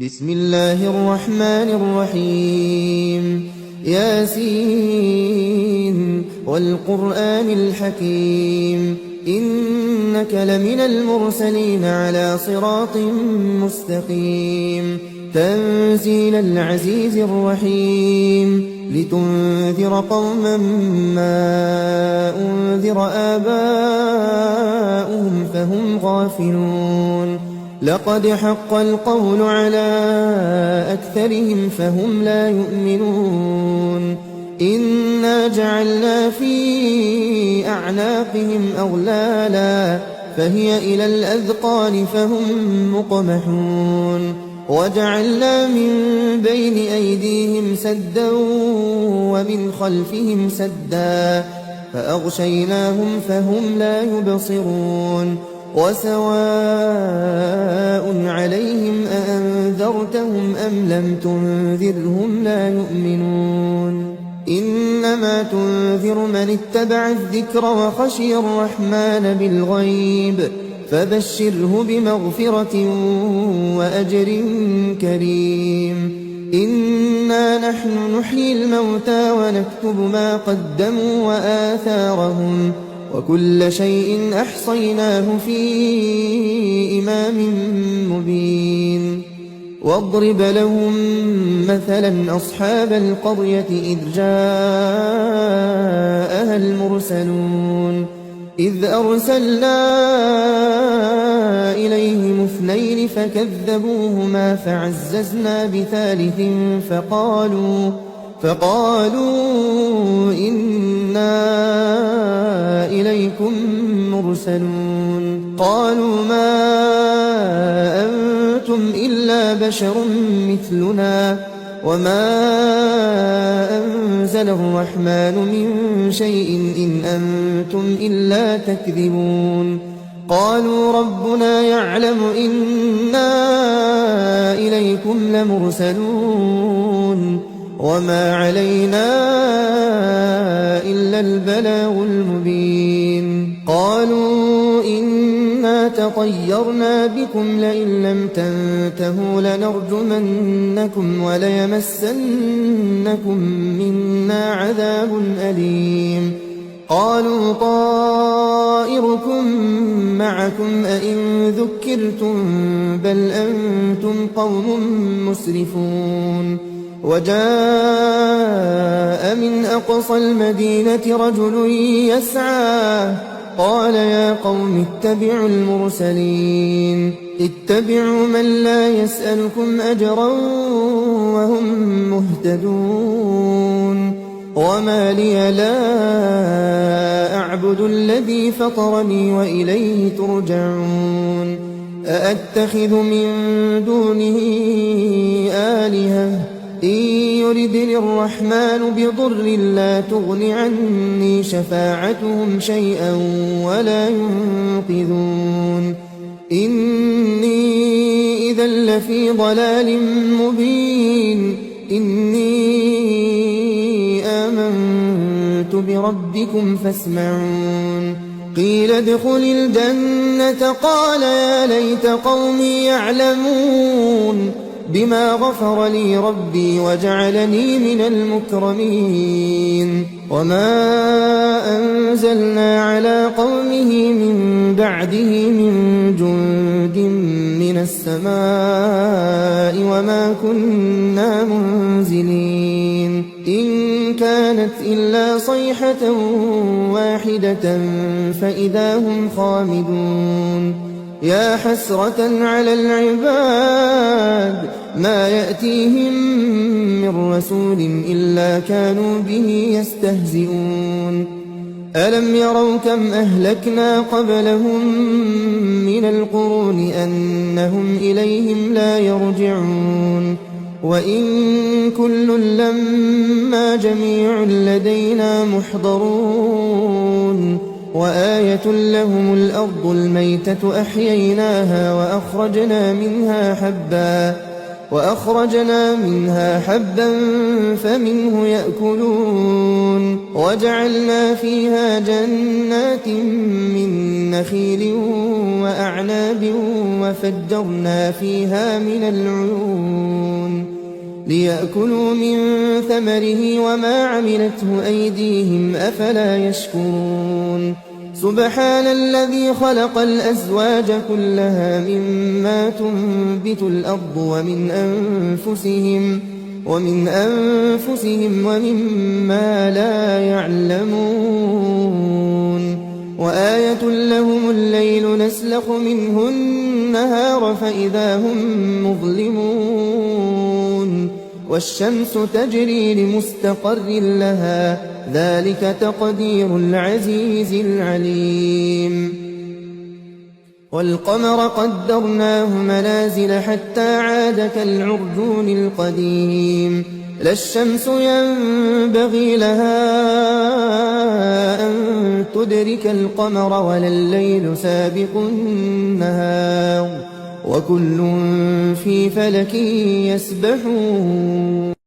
بسم الله الرحمن الرحيم ياسين والقرآن الحكيم إنك لمن المرسلين على صراط مستقيم تنزيل العزيز الرحيم لتنذر قوما ما أنذر آباؤهم فهم غافلون لقد حق القول على أكثرهم فهم لا يؤمنون إنا جعلنا في أعناقهم أغلالا فهي إلى الأذقان فهم مقمحون وجعلنا من بين أيديهم سدا ومن خلفهم سدا فأغشيناهم فهم لا يبصرون وسواء عليهم أأنذرتهم أم لم تنذرهم لا يؤمنون إنما تنذر من اتبع الذكر وخشي الرحمن بالغيب فبشره بمغفرة وأجر كريم إنا نحن نحيي الموتى ونكتب ما قدموا وآثارهم وكل شيء أحصيناه في إمام مبين واضرب لهم مثلا أصحاب القرية إذ جاءها المرسلون إذ أرسلنا إليهم اثنين فكذبوهما فعززنا بثالث فقالوا إنا إليكم مرسلون قالوا ما أنتم إلا بشر مثلنا وما أنزل الرحمن من شيء إن أنتم إلا تكذبون قالوا ربنا يعلم إنا إليكم لمرسلون وما علينا إلا البلاغ المبين قالوا إنا تطيرنا بكم لئن لم تنتهوا لنرجمنكم وليمسنكم منا عذاب أليم قالوا طائركم معكم أئن ذكرتم بل أنتم قوم مسرفون وجاء من أقصى المدينة رجل يسعى قال يا قوم اتبعوا المرسلين اتبعوا من لا يسألكم أجرا وهم مهتدون وما لي لا أعبد الذي فطرني وإليه ترجعون أأتخذ من دونه آلهة إن يردني الرحمن بضر لا تغن عني شفاعتهم شيئا ولا ينقذون إني إذا لفي ضلال مبين إني آمنت بربكم فاسمعون قيل ادخل الجنة قال يا ليت قومي يعلمون بما غفر لي ربي وجعلني من المكرمين وما أنزلنا على قومه من بعده من جند من السماء وما كنا منزلين إن كانت إلا صيحة واحدة فإذا هم خامدون يا حسرة على العباد ما يأتيهم من رسول إلا كانوا به يستهزئون ألم يروا كم أهلكنا قبلهم من القرون أنهم إليهم لا يرجعون وإن كل لما جميع لدينا محضرون وآية لهم الأرض الميتة أحييناها وأخرجنا منها حبا وأخرجنا منها حبا فمنه يأكلون وجعلنا فيها جنات من نخيل وأعناب وفجرنا فيها من العيون ليأكلوا من ثمره وما عملته أيديهم أفلا يشكرون سبحان الذي خلق الأزواج كلها مما تنبت الأرض ومن أنفسهم ومما لا يعلمون وآية لهم الليل نسلخ منه النهار فإذا هم مظلمون والشمس تجري لمستقر لها ذلك تقدير العزيز العليم والقمر قدرناه منازل حتى عاد كالعرجون القديم لا الشمس ينبغي لها أن تدرك القمر ولا الليل سابق النهار وكل في فلك يسبحون